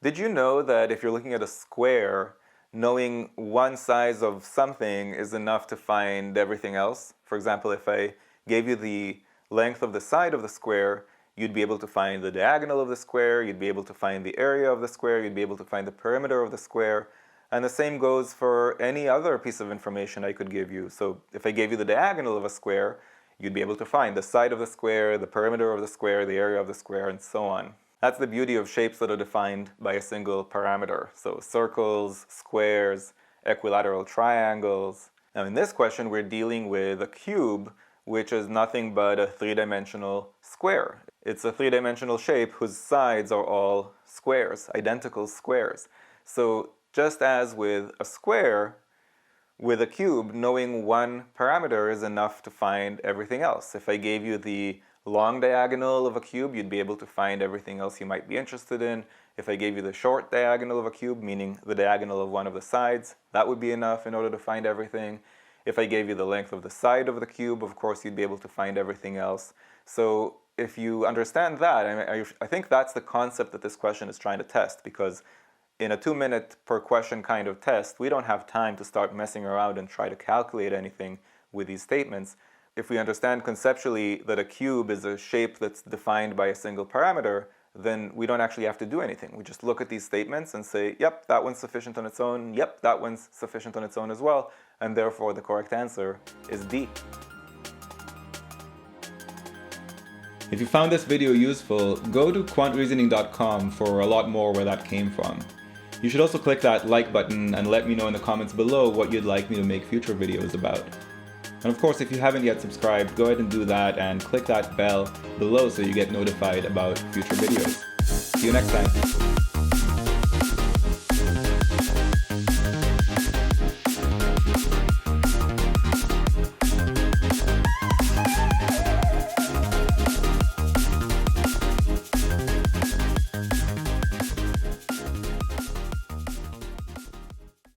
Did you know that if you're looking at a square, knowing one size of something is enough to find everything else? For example, if I gave you the length of the side of the square, you'd be able to find the diagonal of the square, you'd be able to find the area of the square, you'd be able to find the perimeter of the square. And the same goes for any other piece of information I could give you. So if I gave you the diagonal of a square, you'd be able to find the side of the square, the perimeter of the square, the area of the square, and so on. That's the beauty of shapes that are defined by a single parameter. So circles, squares, equilateral triangles. Now in this question, we're dealing with a cube, which is nothing but a three-dimensional square. It's a three-dimensional shape whose sides are all squares, identical squares. So just as with a square, with a cube, knowing one parameter is enough to find everything else. If I gave you the long diagonal of a cube, you'd be able to find everything else you might be interested in. If I gave you the short diagonal of a cube, meaning the diagonal of one of the sides, that would be enough in order to find everything. If I gave you the length of the side of the cube, of course, you'd be able to find everything else. So if you understand that, I think that's the concept that this question is trying to test, because in a 2-minute per question kind of test, we don't have time to start messing around and try to calculate anything with these statements. If we understand conceptually that a cube is a shape that's defined by a single parameter, then we don't actually have to do anything. We just look at these statements and say, yep, that one's sufficient on its own, yep, that one's sufficient on its own as well, and therefore the correct answer is D. If you found this video useful, go to quantreasoning.com for a lot more where that came from. You should also click that like button and let me know in the comments below what you'd like me to make future videos about. And of course, if you haven't yet subscribed, go ahead and do that and click that bell below so you get notified about future videos. See you next time.